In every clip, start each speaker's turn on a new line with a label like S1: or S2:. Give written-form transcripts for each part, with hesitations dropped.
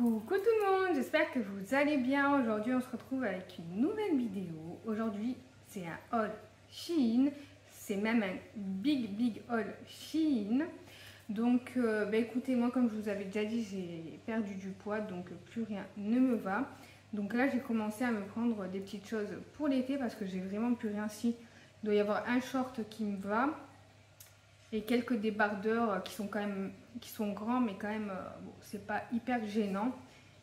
S1: Coucou tout le monde, j'espère que vous allez bien. Aujourd'hui on se retrouve avec une nouvelle vidéo. Aujourd'hui c'est un haul Shein, c'est même un big haul Shein. Donc écoutez, moi comme je vous avais déjà dit, j'ai perdu du poids, donc plus rien ne me va. Donc là j'ai commencé à me prendre des petites choses pour l'été parce que j'ai vraiment plus rien. Si il doit y avoir un short qui me va et quelques débardeurs qui sont grands, mais quand même bon, c'est pas hyper gênant,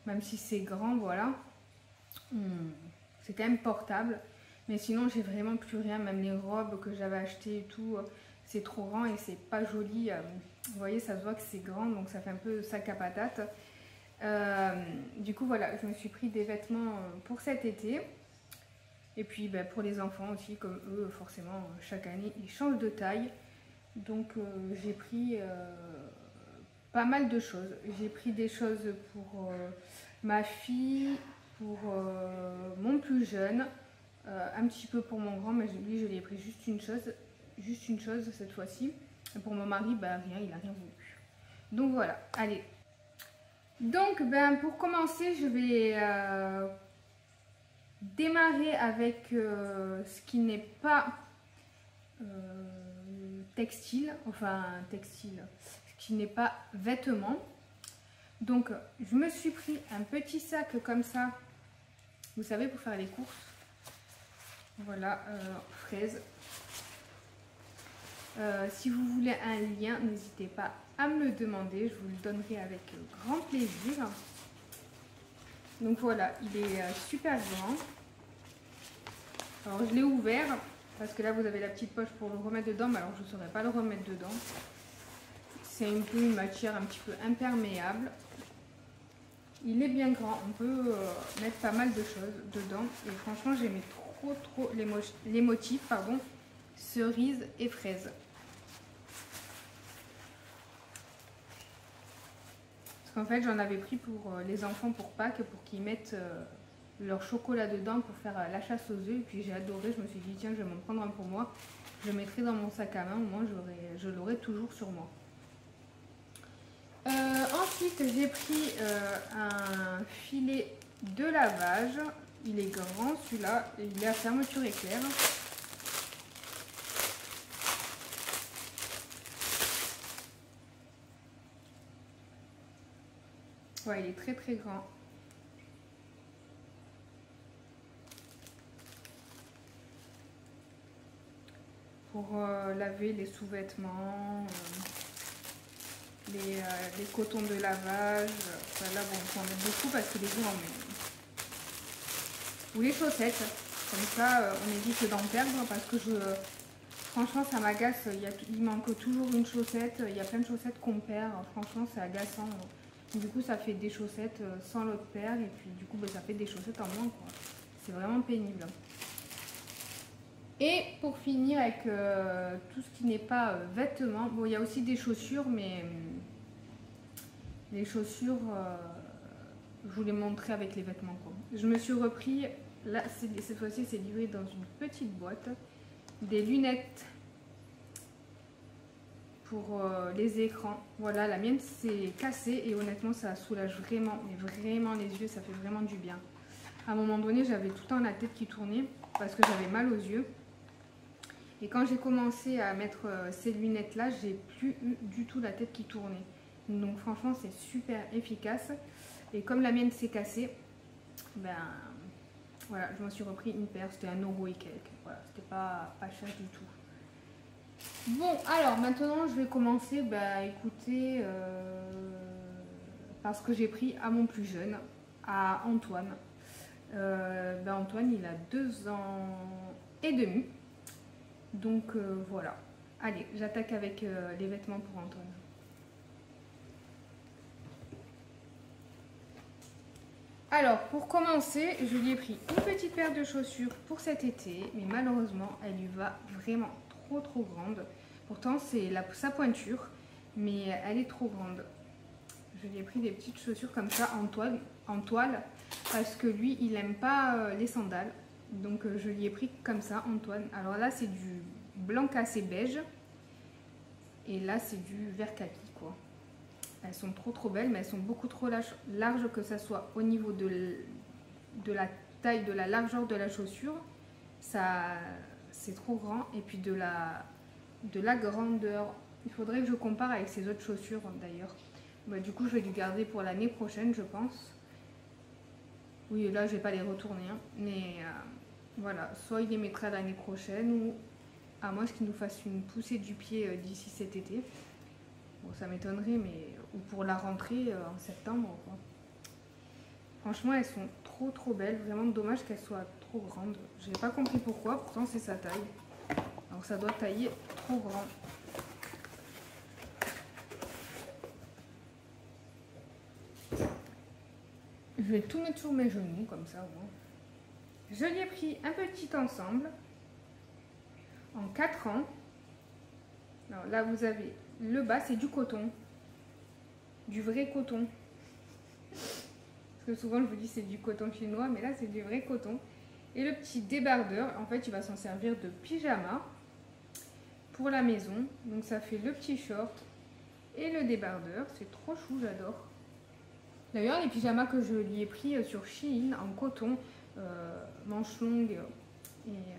S1: même si c'est grand, voilà. C'est quand même portable, mais sinon j'ai vraiment plus rien. Même les robes que j'avais achetées et tout, c'est trop grand et c'est pas joli. Vous voyez, ça se voit que c'est grand, donc ça fait un peu sac à patate. Du coup voilà, je me suis pris des vêtements pour cet été. Et puis pour les enfants aussi, comme eux forcément chaque année ils changent de taille. Donc j'ai pris pas mal de choses. J'ai pris des choses pour ma fille, pour mon plus jeune, un petit peu pour mon grand, mais lui je lui ai pris juste une chose cette fois-ci. Et pour mon mari, rien, il n'a rien voulu. Donc voilà, allez. Donc pour commencer, je vais démarrer avec ce qui n'est pas textile, ce qui n'est pas vêtement. Donc je me suis pris un petit sac comme ça, vous savez, pour faire les courses. Voilà, fraise. Si vous voulez un lien, n'hésitez pas à me le demander, je vous le donnerai avec grand plaisir. Donc voilà, il est super grand. Alors je l'ai ouvert parce que là vous avez la petite poche pour le remettre dedans, mais alors je ne saurais pas le remettre dedans. C'est un peu une matière un petit peu imperméable. Il est bien grand, on peut mettre pas mal de choses dedans. Et franchement j'aimais trop les motifs, cerise et fraise. Parce qu'en fait j'en avais pris pour les enfants pour Pâques, pour qu'ils mettent leur chocolat dedans pour faire la chasse aux œufs. Et puis j'ai adoré, je me suis dit tiens, je vais m'en prendre un pour moi. Je le mettrai dans mon sac à main, au moins je l'aurai toujours sur moi. Ensuite j'ai pris un filet de lavage. Il est grand celui-là, il est à fermeture éclair. Ouais, il est très grand. Pour laver les sous-vêtements, les cotons de lavage. Là, bon, on en met beaucoup parce que les gens en mettent. Ou les chaussettes. Comme ça, on évite d'en perdre parce que franchement, ça m'agace. Il manque toujours une chaussette. Il y a plein de chaussettes qu'on perd. Franchement, c'est agaçant. Du coup, ça fait des chaussettes sans l'autre paire. Et puis, du coup, ça fait des chaussettes en moins. C'est vraiment pénible. Et pour finir avec tout ce qui n'est pas vêtements, bon il y a aussi des chaussures, mais les chaussures, je vous les montrerai avec les vêtements quoi. Je me suis repris, là cette fois-ci c'est livré dans une petite boîte, des lunettes pour les écrans. Voilà, la mienne s'est cassée et honnêtement ça soulage vraiment, mais vraiment les yeux, ça fait vraiment du bien. À un moment donné j'avais tout le temps la tête qui tournait parce que j'avais mal aux yeux. Et quand j'ai commencé à mettre ces lunettes là, j'ai plus eu du tout la tête qui tournait. Donc franchement c'est super efficace. Et comme la mienne s'est cassée, voilà, je m'en suis repris une paire, c'était 1 € et quelques. Voilà, c'était pas cher du tout. Bon alors maintenant je vais commencer, écoutez, parce que j'ai pris à mon plus jeune, à Antoine. Antoine il a 2 ans et demi. Donc voilà, allez, j'attaque avec les vêtements pour Antoine. Alors pour commencer, je lui ai pris une petite paire de chaussures pour cet été, mais malheureusement elle lui va vraiment trop grande. Pourtant c'est sa pointure, mais elle est trop grande. Je lui ai pris des petites chaussures comme ça en toile parce que lui il n'aime pas les sandales. Donc je lui ai pris comme ça Antoine. Alors là c'est du blanc cassé beige et là c'est du vert kaki quoi. Elles sont trop belles, mais elles sont beaucoup trop larges, que ça soit au niveau de la taille, de la largeur de la chaussure. Ça, c'est trop grand. Et puis de la grandeur. Il faudrait que je compare avec ces autres chaussures d'ailleurs. Bah, du coup, je vais les garder pour l'année prochaine, je pense. Oui, là, je vais pas les retourner. Hein. Mais voilà, soit il les mettra l'année prochaine, ou à moins qu'il nous fasse une poussée du pied d'ici cet été. Bon, ça m'étonnerait, mais ou pour la rentrée en septembre, quoi. Franchement, elles sont trop belles. Vraiment dommage qu'elles soient trop grandes. J'ai pas compris pourquoi, pourtant c'est sa taille. Alors ça doit tailler trop grand. Je vais tout mettre sur mes genoux, comme ça au moins. Je lui ai pris un petit ensemble en 4 ans. Alors là, vous avez le bas, c'est du coton. Du vrai coton. Parce que souvent, je vous dis c'est du coton chinois, mais là, c'est du vrai coton. Et le petit débardeur, en fait, il va s'en servir de pyjama pour la maison. Donc ça fait le petit short et le débardeur. C'est trop chou, j'adore. D'ailleurs, les pyjamas que je lui ai pris sur Shein en coton, manches longues et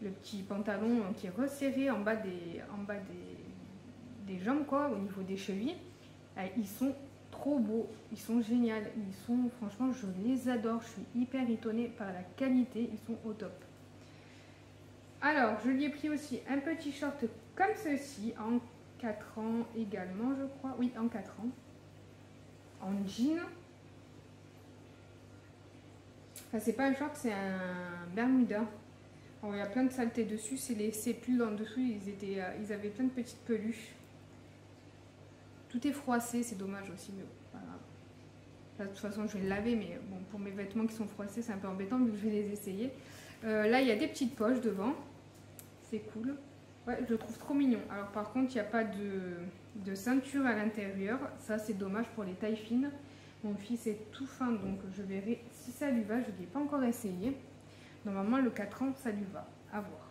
S1: le petit pantalon qui est resserré en bas des jambes, quoi, au niveau des chevilles, ils sont trop beaux, ils sont géniaux, franchement, je les adore, je suis hyper étonnée par la qualité, ils sont au top. Alors, je lui ai pris aussi un petit short comme ceci, en 4 ans également, je crois, oui, en 4 ans. En jean. Enfin, c'est pas un short, c'est un bermuda. Alors, il y a plein de saletés dessus, ces pulls en dessous, ils avaient plein de petites peluches. Tout est froissé, c'est dommage aussi, mais bon, pas grave. Là, de toute façon, je vais le laver, mais bon, pour mes vêtements qui sont froissés, c'est un peu embêtant, mais je vais les essayer. Là, il y a des petites poches devant. C'est cool. Ouais, je le trouve trop mignon. Alors, par contre, il n'y a pas de ceinture à l'intérieur. Ça, c'est dommage pour les tailles fines. Mon fils est tout fin, donc je verrai si ça lui va. Je ne l'ai pas encore essayé. Normalement, le 4 ans, ça lui va. À voir.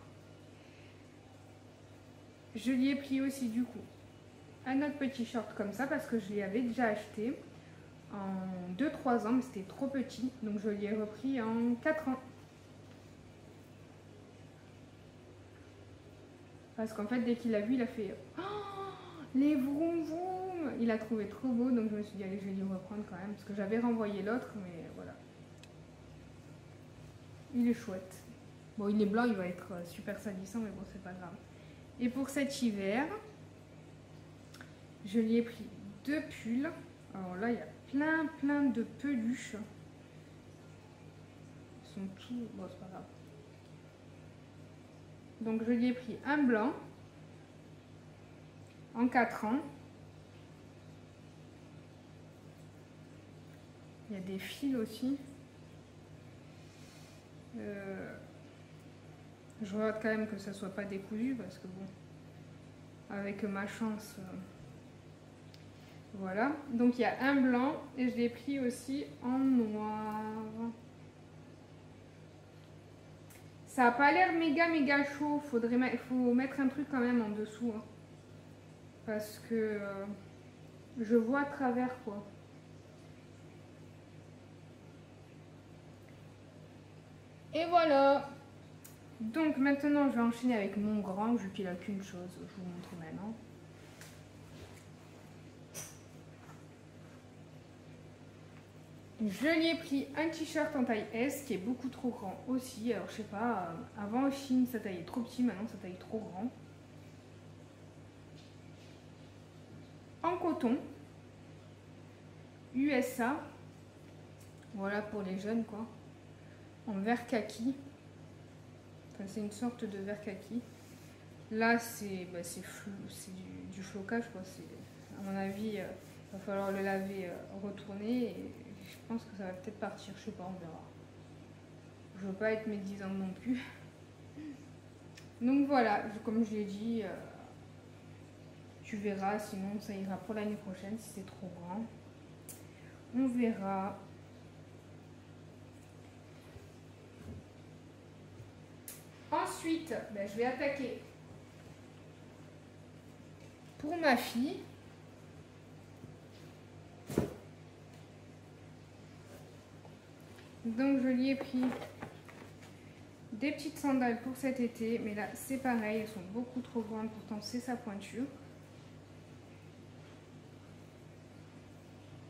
S1: Je lui ai pris aussi, du coup, un autre petit short comme ça, parce que je l'y avais déjà acheté en 2-3 ans, mais c'était trop petit. Donc, je l'y ai repris en 4 ans. Parce qu'en fait, dès qu'il l'a vu, il a fait « Oh, les vroom vroom !» Il a trouvé trop beau, donc je me suis dit « Allez, je vais lui reprendre quand même. » Parce que j'avais renvoyé l'autre, mais voilà. Il est chouette. Bon, il est blanc, il va être super salissant, mais bon, c'est pas grave. Et pour cet hiver, je lui ai pris 2 pulls. Alors là, il y a plein de peluches. Ils sont tous... Bon, c'est pas grave. Donc je lui ai pris un blanc en 4 ans. Il y a des fils aussi. Je regarde quand même que ça soit pas décousu parce que bon, avec ma chance, voilà. Donc il y a un blanc et je l'ai pris aussi en noir. Ça n'a pas l'air méga chaud. Il faut mettre un truc quand même en dessous. Hein. Parce que je vois à travers quoi. Et voilà. Donc maintenant je vais enchaîner avec mon grand. Je pile qu'une chose. Je vous montre maintenant. Je lui ai pris un t-shirt en taille S qui est beaucoup trop grand aussi. Alors je sais pas, avant en Chine ça taillait trop petit, maintenant ça taille trop grand. En coton, USA, voilà pour les jeunes quoi. En vert kaki, enfin c'est une sorte de vert kaki. Là c'est du flocage quoi. À mon avis, il va falloir le laver, retourner. Et je pense que ça va peut-être partir, je sais pas, on verra. Je veux pas être médisante non plus. Donc voilà, comme je l'ai dit, tu verras, sinon ça ira pour l'année prochaine si c'est trop grand. On verra. Ensuite, je vais attaquer pour ma fille. Donc je lui ai pris des petites sandales pour cet été, mais là c'est pareil, elles sont beaucoup trop grandes, pourtant c'est sa pointure.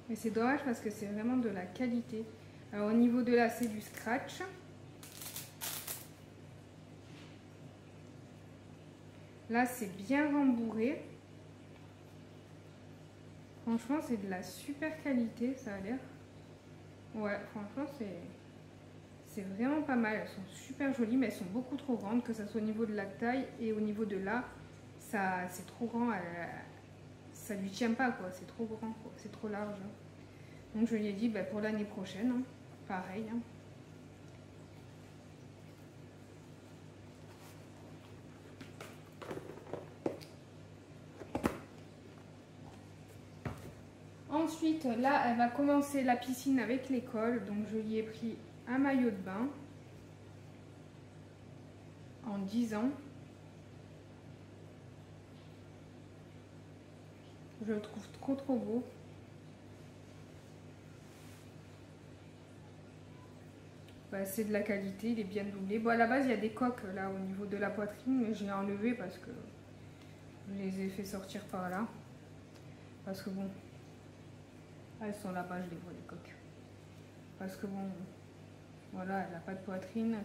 S1: Mais c'est dommage parce que c'est vraiment de la qualité. Alors au niveau de là, c'est du scratch. Là, c'est bien rembourré. Franchement, c'est de la super qualité, ça a l'air. Ouais, franchement, c'est vraiment pas mal. Elles sont super jolies, mais elles sont beaucoup trop grandes, que ce soit au niveau de la taille et au niveau de là. C'est trop grand. Ça lui tient pas, quoi. C'est trop grand, c'est trop large. Donc, je lui ai dit, bah, pour l'année prochaine, hein, pareil. Hein. Ensuite, là, elle va commencer la piscine avec l'école. Donc, je lui ai pris un maillot de bain en 10 ans. Je le trouve trop beau. Bah, c'est de la qualité, il est bien doublé. Bon, à la base, il y a des coques là au niveau de la poitrine, mais je l'ai enlevé parce que je les ai fait sortir par là. Parce que bon, elles sont là-bas, je les vois les coques. Parce que bon, voilà, elle n'a pas de poitrine,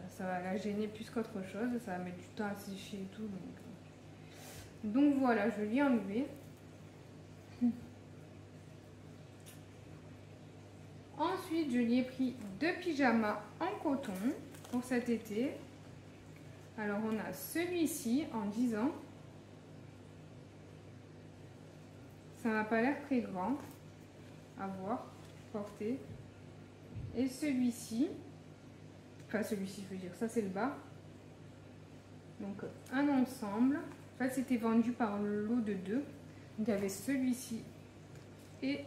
S1: ça va la gêner plus qu'autre chose, ça va mettre du temps à sécher et tout. Donc voilà, je l'ai enlevé. Ensuite, je lui ai pris 2 pyjamas en coton pour cet été. Alors, on a celui-ci en 10 ans. Ça n'a pas l'air très grand à voir, porter. Et celui-ci, enfin celui-ci, je veux dire, ça c'est le bas. Donc, un ensemble. En fait, c'était vendu par le lot de 2. Donc, il y avait celui-ci et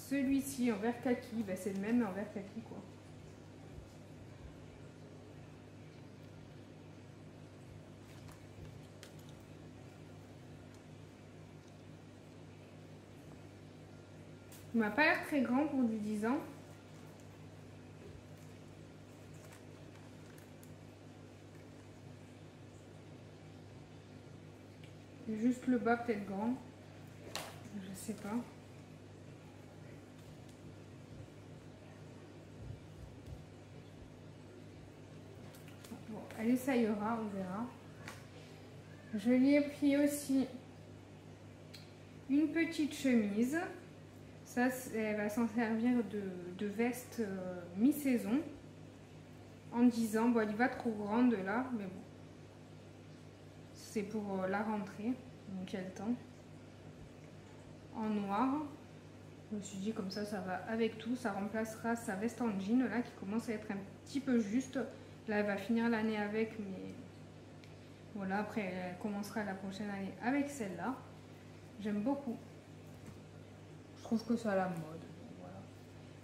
S1: celui-ci en vert kaki, ben, c'est le même en vert kaki quoi. Il m'a pas l'air très grand pour du 10 ans. Juste le bas peut-être grand. Je sais pas. Bon, elle essayera, on verra. Je lui ai pris aussi une petite chemise. Ça, elle va s'en servir de veste mi-saison. En 10 ans. Bon, elle va trop grande là, mais bon. C'est pour la rentrée. Donc, il y a le temps. En noir. Je me suis dit comme ça va avec tout. Ça remplacera sa veste en jean là qui commence à être un petit peu juste. Là, elle va finir l'année avec, mais voilà, après, elle commencera la prochaine année avec celle-là. J'aime beaucoup. Je trouve que c'est à la mode. Voilà.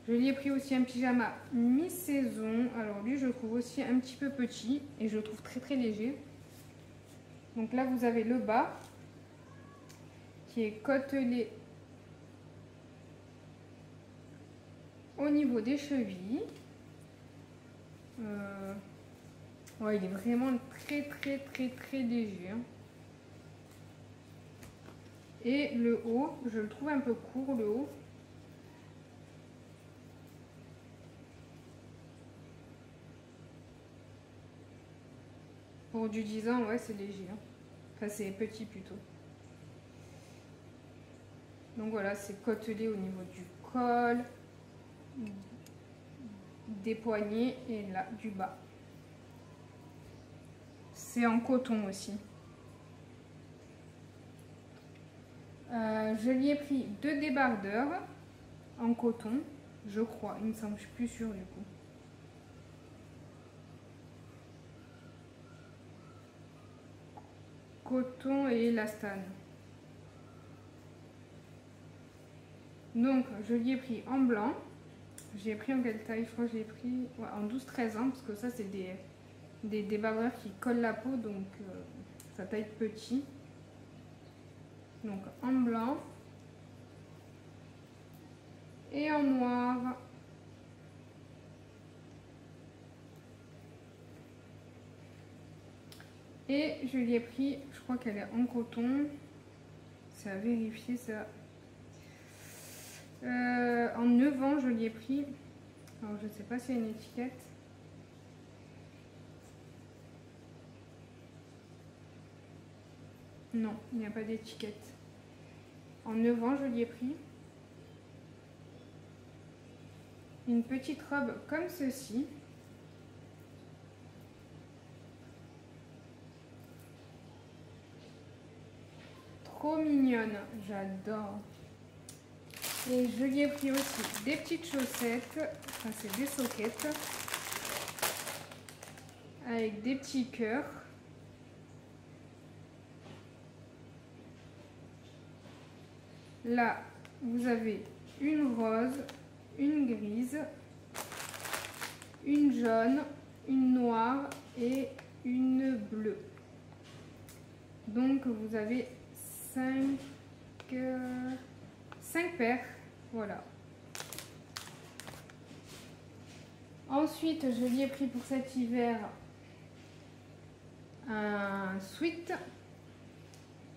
S1: Je lui ai pris aussi un pyjama mi-saison. Alors lui, je le trouve aussi un petit peu petit et je le trouve très léger. Donc là, vous avez le bas qui est côtelé au niveau des chevilles. Ouais, il est vraiment très léger. Hein. Et le haut, je le trouve un peu court, le haut. Pour du 10 ans, ouais, c'est léger. Hein. Enfin, c'est petit plutôt. Donc voilà, c'est côtelé au niveau du col, des poignets et là, du bas. C'est en coton aussi. Je lui ai pris 2 débardeurs en coton, je crois. Il me semble, je suis plus sûre du coup. Coton et élastane. Donc, je lui ai pris en blanc. J'ai pris en quelle taille? Je crois que j'ai pris ouais, en 12-13 ans, parce que ça, c'est des débardeurs qui collent la peau, donc ça taille petit. Donc, en blanc et en noir. Et je lui ai pris, je crois qu'elle est en coton. C'est à vérifier ça. En 9 ans, je lui ai pris. Alors, je ne sais pas s'il y a une étiquette. Non, il n'y a pas d'étiquette. En 9 ans, je lui ai pris une petite robe comme ceci. Trop mignonne, j'adore. Et je lui ai pris aussi des petites chaussettes, enfin c'est des soquettes, avec des petits cœurs. Là, vous avez une rose, une grise, une jaune, une noire et une bleue. Donc vous avez 5 paires, voilà. Ensuite, je lui ai pris pour cet hiver un sweat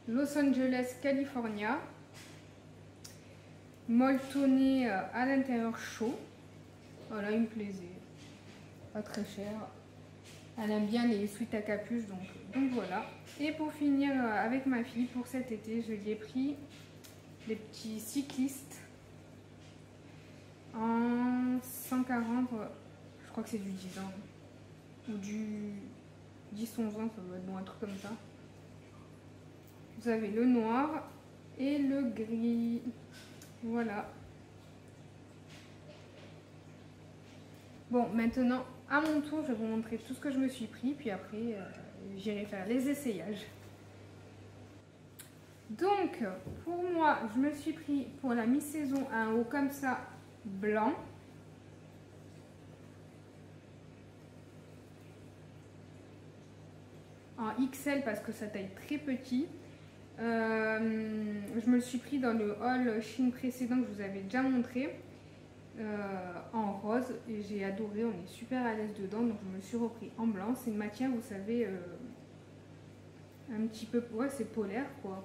S1: Los Angeles, California, molletonné à l'intérieur chaud. Voilà, il me plaisait, pas très cher. Elle aime bien les sweats à capuche, donc voilà. Et pour finir avec ma fille, pour cet été, je lui ai pris des petits cyclistes en 140, je crois que c'est du 10 ans, ou du 10-11 ans, ça doit être bon, un truc comme ça. Vous avez le noir et le gris, voilà. Bon, maintenant, à mon tour, je vais vous montrer tout ce que je me suis pris, puis après, j'irai faire les essayages. Donc, pour moi, je me suis pris pour la mi-saison un haut comme ça, blanc. En XL parce que ça taille très petit. Je me le suis pris dans le haul Shein précédent que je vous avais déjà montré. En rose et j'ai adoré, on est super à l'aise dedans, donc je me suis repris en blanc. C'est une matière, vous savez, un petit peu, ouais, c'est polaire quoi,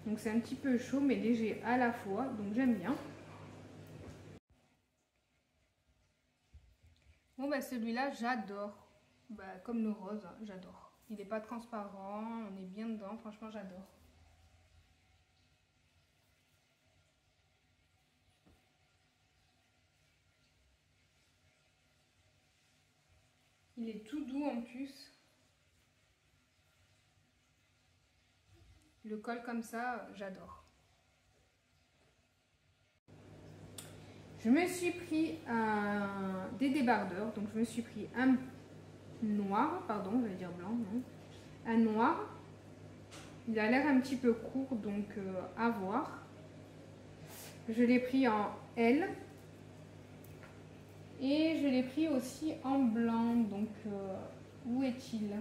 S1: donc c'est un petit peu chaud mais léger à la fois, donc j'aime bien. Bon bah celui-là j'adore, bah, comme le rose, hein, j'adore. Il n'est pas transparent, on est bien dedans, franchement j'adore. Il est tout doux en plus. Le col comme ça, j'adore. Je me suis pris des débardeurs. Donc je me suis pris un noir, pardon, je vais dire blanc, non. Un noir. Il a l'air un petit peu court, donc à voir. Je l'ai pris en L. Et je l'ai pris aussi en blanc. Donc où est-il?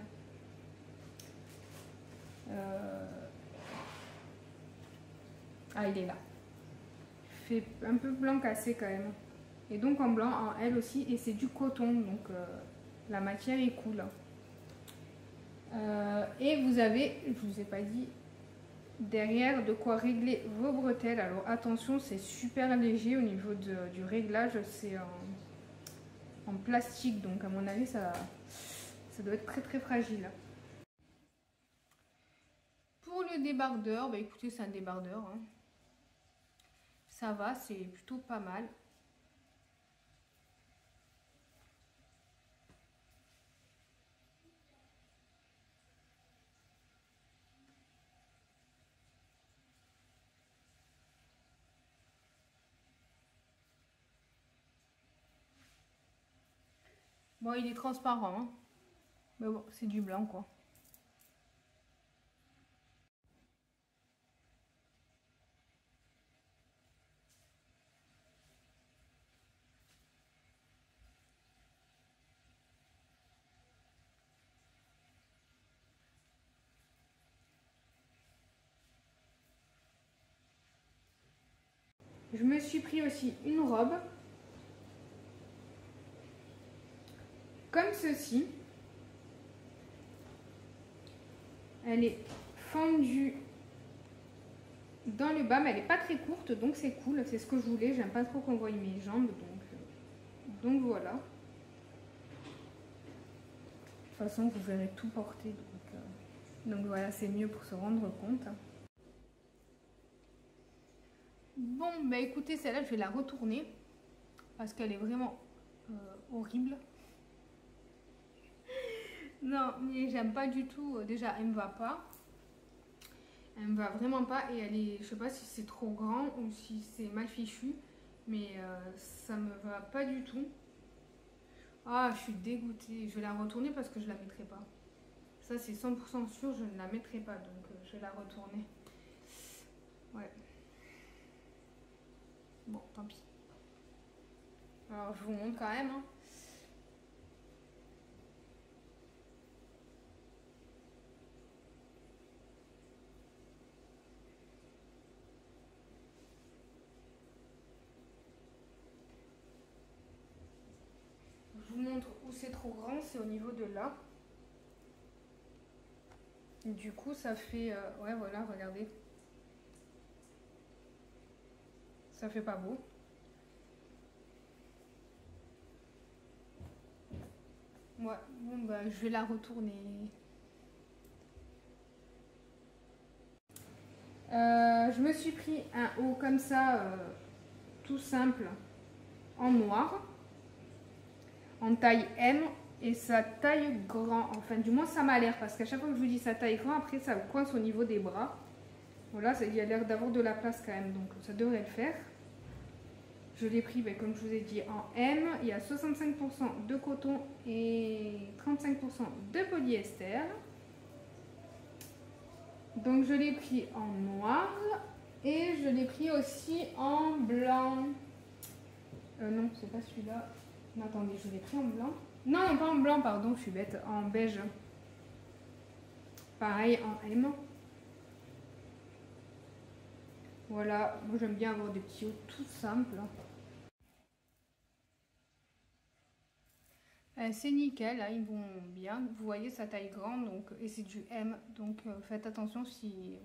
S1: Ah, il est là. Il fait un peu blanc cassé quand même. Et donc en blanc, en L aussi. Et c'est du coton, donc la matière est cool. Et vous avez, je vous ai pas dit, derrière de quoi régler vos bretelles. Alors attention, c'est super léger au niveau du réglage. C'est en plastique, donc à mon avis, ça doit être très très fragile. Pour le débardeur, bah écoutez, c'est un débardeur. Hein. Ça va, c'est plutôt pas mal. Bon, il est transparent, hein. Mais bon, c'est du blanc quoi. Je me suis pris aussi une robe comme ceci. Elle est fendue dans le bas, mais elle n'est pas très courte, donc c'est cool. C'est ce que je voulais. J'aime pas trop qu'on voie mes jambes, donc voilà. De toute façon, vous verrez tout porter, donc voilà, c'est mieux pour se rendre compte. Bon, bah écoutez, celle-là, je vais la retourner parce qu'elle est vraiment horrible. Non, mais j'aime pas du tout. Déjà, elle me va pas. Elle me va vraiment pas et elle est, je sais pas si c'est trop grand ou si c'est mal fichu, mais ça me va pas du tout. Ah, je suis dégoûtée. Je vais la retourner parce que je la mettrai pas. Ça, c'est 100% sûr, je ne la mettrai pas, donc je vais la retourner. Ouais. Bon, tant pis. Alors, je vous montre quand même. Hein. Je vous montre où c'est trop grand, c'est au niveau de là. Du coup, ça fait... ouais, voilà, regardez. Ça fait pas beau. Ouais, bon, bah, je vais la retourner. Je me suis pris un haut comme ça, tout simple, en noir, en taille M. Et ça taille grand, enfin du moins ça m'a l'air, parce qu'à chaque fois que je vous dis ça taille grand, après ça coince au niveau des bras. Voilà, il y a l'air d'avoir de la place quand même, donc ça devrait le faire. Je l'ai pris, ben, comme je vous ai dit, en M. Il y a 65% de coton et 35% de polyester. Donc je l'ai pris en noir et je l'ai pris aussi en blanc. Non, c'est pas celui-là. Non, attendez, je l'ai pris en blanc. Non, pas en blanc, pardon, je suis bête, en beige. Pareil, en M. Voilà, moi j'aime bien avoir des petits hauts tout simples. C'est nickel, là, ils vont bien. Vous voyez, sa taille grande, donc, et c'est du M. Donc faites attention si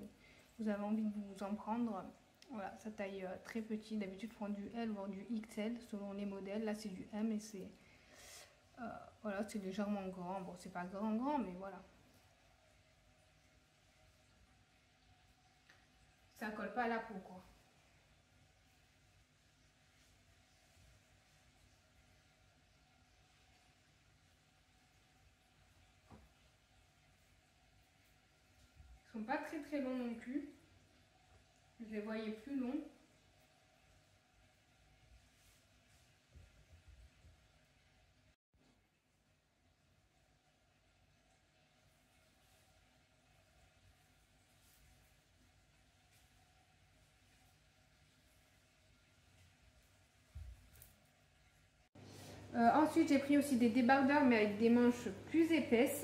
S1: vous avez envie de vous en prendre. Voilà, sa taille très petite. D'habitude, je prends du L voire du XL selon les modèles. Là, c'est du M et c'est... voilà, c'est légèrement grand. Bon, c'est pas grand, mais voilà. Ça colle pas à la peau, quoi. Ils sont pas très longs non plus. Je les voyais plus longs. Ensuite, j'ai pris aussi des débardeurs, mais avec des manches plus épaisses.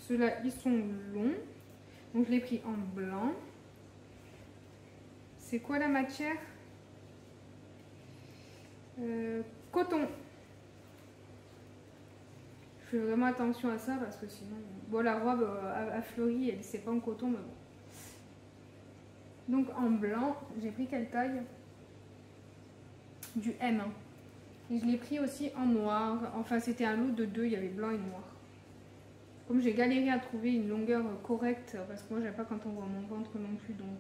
S1: Ceux-là, ils sont longs. Donc, je l'ai pris en blanc. C'est quoi la matière? Coton. Je fais vraiment attention à ça parce que sinon... Bon, la robe à fleurie, elle c'est pas en coton, mais bon. Donc, en blanc, j'ai pris quelle taille? Du M. Et je l'ai pris aussi en noir. Enfin, c'était un lot de deux, il y avait blanc et noir. Comme j'ai galéré à trouver une longueur correcte, parce que moi, j'aime pas quand on voit mon ventre non plus, donc...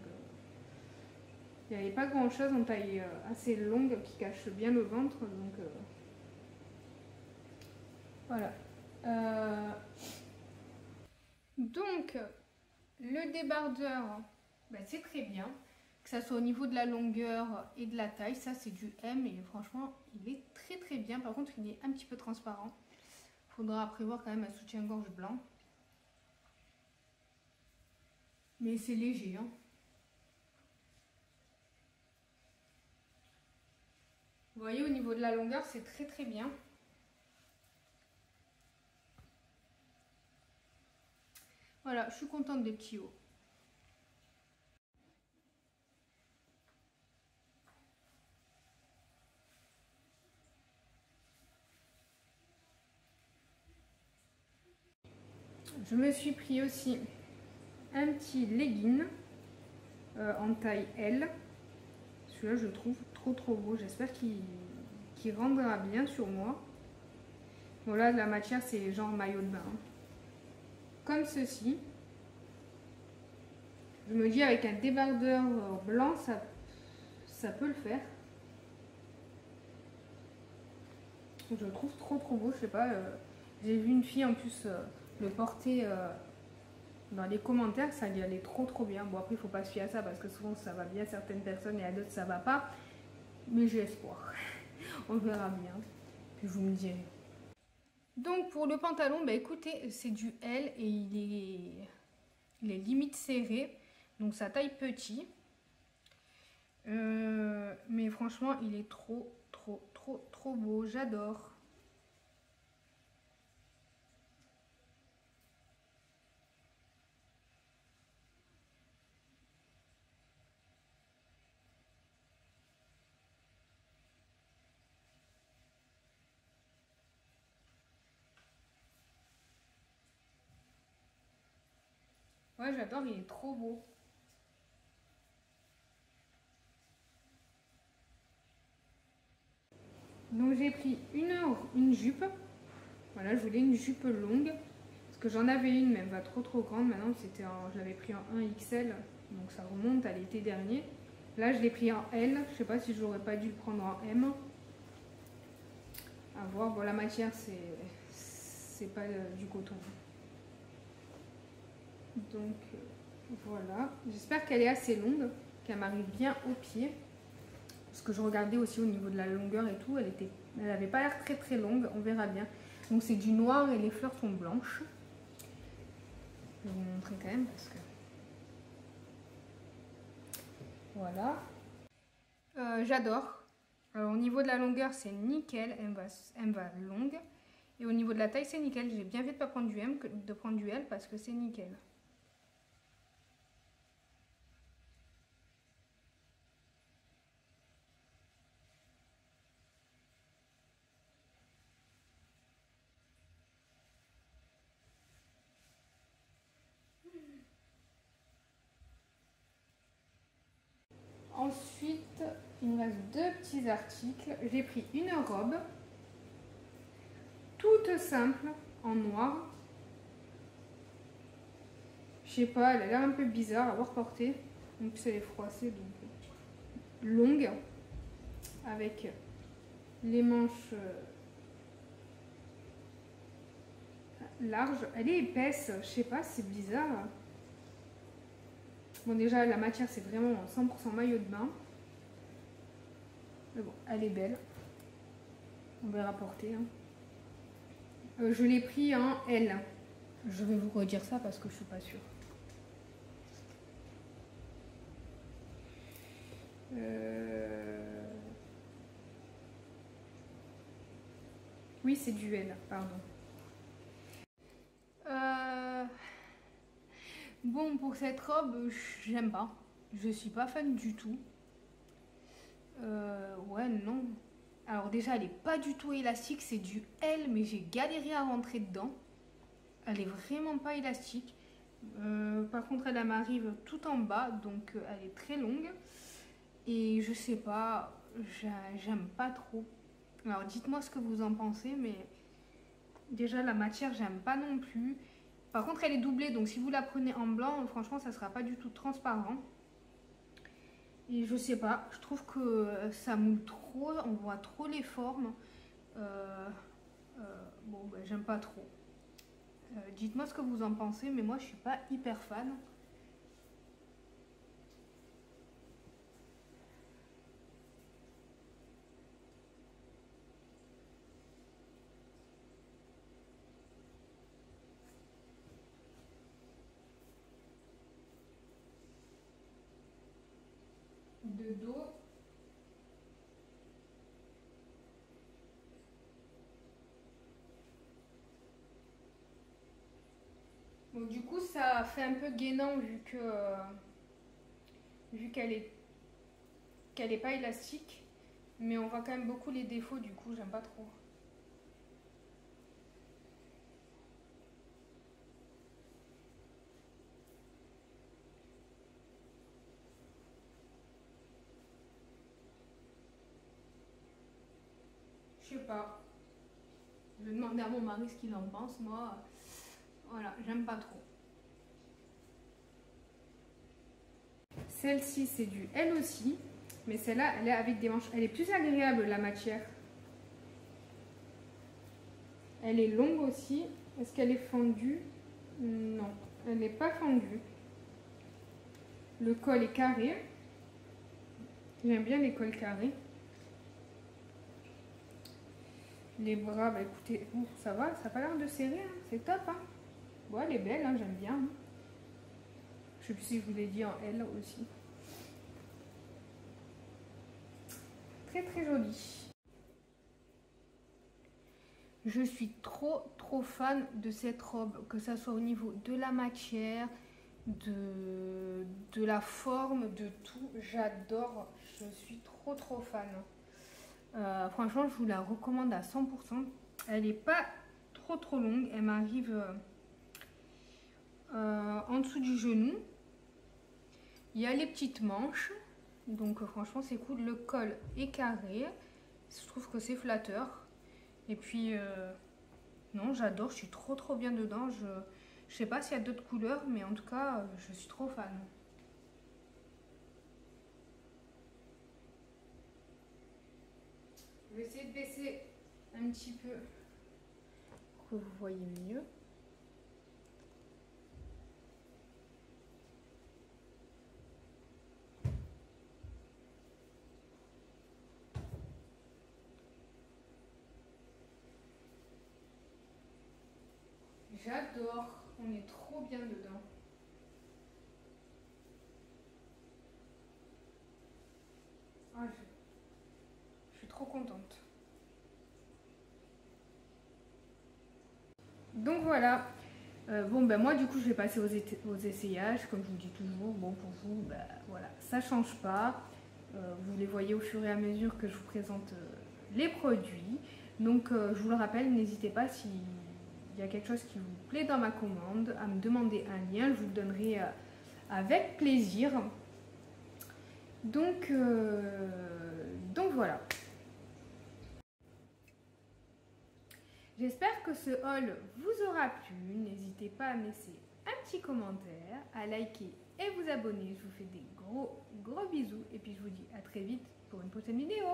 S1: il n'y avait pas grand chose en taille assez longue qui cache bien le ventre, donc voilà. Donc le débardeur, ben, c'est très bien, que ça soit au niveau de la longueur et de la taille, ça c'est du M et franchement il est très bien. Par contre il est un petit peu transparent, il faudra prévoir quand même un soutien-gorge blanc, mais c'est léger, hein. Vous voyez, au niveau de la longueur, c'est très bien. Voilà, je suis contente des petits hauts. Je me suis pris aussi un petit legging en taille L. Celui-là, je le trouve trop beau. J'espère qu'il rendra bien sur moi. Bon, là, la matière, c'est genre maillot de bain. Comme ceci. Je me dis, avec un débardeur blanc, ça peut le faire. Je le trouve trop beau. Je sais pas, j'ai vu une fille en plus le porter dans les commentaires, ça lui allait trop bien. Bon, après, il faut pas se fier à ça parce que souvent ça va bien à certaines personnes et à d'autres ça va pas. Mais j'ai espoir. On verra bien. Puis vous me direz. Donc pour le pantalon, bah écoutez, c'est du L et il est limite serré. Donc ça taille petit. Mais franchement, il est trop beau. J'adore. Ouais, j'adore, il est trop beau. Donc j'ai pris une jupe. Voilà, je voulais une jupe longue. Parce que j'en avais une, mais elle va trop grande. Maintenant, je l'avais pris en 1XL. Donc ça remonte à l'été dernier. Là, je l'ai pris en L. Je sais pas si j'aurais pas dû le prendre en M. À voir. Bon, la matière, c'est pas du coton. Donc voilà. J'espère qu'elle est assez longue, qu'elle m'arrive bien au pied. Parce que je regardais aussi au niveau de la longueur et tout, elle avait pas l'air très longue, on verra bien. Donc c'est du noir et les fleurs sont blanches. Je vais vous montrer quand même parce que... Voilà. J'adore. Au niveau de la longueur, c'est nickel, elle me va longue. Et au niveau de la taille, c'est nickel. J'ai bien fait de pas prendre du M que de prendre du L parce que c'est nickel. Ensuite, il me reste deux petits articles. J'ai pris une robe toute simple en noir. Je sais pas, elle a l'air un peu bizarre à voir porter. En plus, elle est froissée, donc longue, avec les manches larges. Elle est épaisse, je sais pas, c'est bizarre. Bon, déjà, la matière, c'est vraiment 100% maillot de bain. Mais bon, elle est belle. On verra porter. Je l'ai pris en L. Je vais vous redire ça parce que je suis pas sûre. Oui, c'est du L, pardon. Bon, pour cette robe, j'aime pas. Je suis pas fan du tout. Ouais, non. Alors déjà, elle est pas du tout élastique, c'est du L, mais j'ai galéré à rentrer dedans. Elle est vraiment pas élastique. Par contre, elle m'arrive tout en bas, donc elle est très longue. Et je sais pas, j'aime pas trop. Alors dites-moi ce que vous en pensez, mais déjà la matière, j'aime pas non plus. Par contre, elle est doublée, donc si vous la prenez en blanc, franchement, ça sera pas du tout transparent. Et je sais pas, je trouve que ça moule trop, on voit trop les formes. Bon, ben, j'aime pas trop. Dites-moi ce que vous en pensez, mais moi je suis pas hyper fan. De dos. Bon, du coup, ça fait un peu gainant vu qu'elle est pas élastique, mais on voit quand même beaucoup les défauts. Du coup, j'aime pas trop. sais pas. Je vais demander à mon mari ce qu'il en pense. Moi, voilà, j'aime pas trop. Celle-ci, c'est du elle aussi. Mais celle-là, elle est avec des manches. Elle est plus agréable, la matière. Elle est longue aussi. Est-ce qu'elle est fendue? Non, elle n'est pas fendue. Le col est carré. J'aime bien les cols carrés. Les bras, bah écoutez, ça va, ça n'a pas l'air de serrer, hein. C'est top. Hein. Bon, elle est belle, hein, j'aime bien. Hein. Je sais plus si je vous l'ai dit en L aussi. Très très jolie. Je suis trop fan de cette robe, que ça soit au niveau de la matière, de la forme, de tout. J'adore, je suis trop fan. Franchement, je vous la recommande à 100%. Elle n'est pas trop longue, elle m'arrive en dessous du genou. Il y a les petites manches, donc franchement c'est cool. Le col est carré, je trouve que c'est flatteur. Et puis non, j'adore, je suis trop bien dedans. Je sais pas s'il y a d'autres couleurs, mais en tout cas je suis trop fan. Je vais essayer de baisser un petit peu pour que vous voyez mieux. J'adore, on est trop bien dedans. Ah, je suis trop contente. Donc voilà. Bon ben moi du coup je vais passer aux essayages, comme je vous dis toujours. Bon pour vous, ben, voilà, ça change pas. Vous les voyez au fur et à mesure que je vous présente les produits. Donc je vous le rappelle, n'hésitez pas s'il y a quelque chose qui vous plaît dans ma commande, à me demander un lien, je vous le donnerai avec plaisir. Donc voilà. J'espère que ce haul vous aura plu. N'hésitez pas à me laisser un petit commentaire, à liker et vous abonner. Je vous fais des gros bisous et puis je vous dis à très vite pour une prochaine vidéo.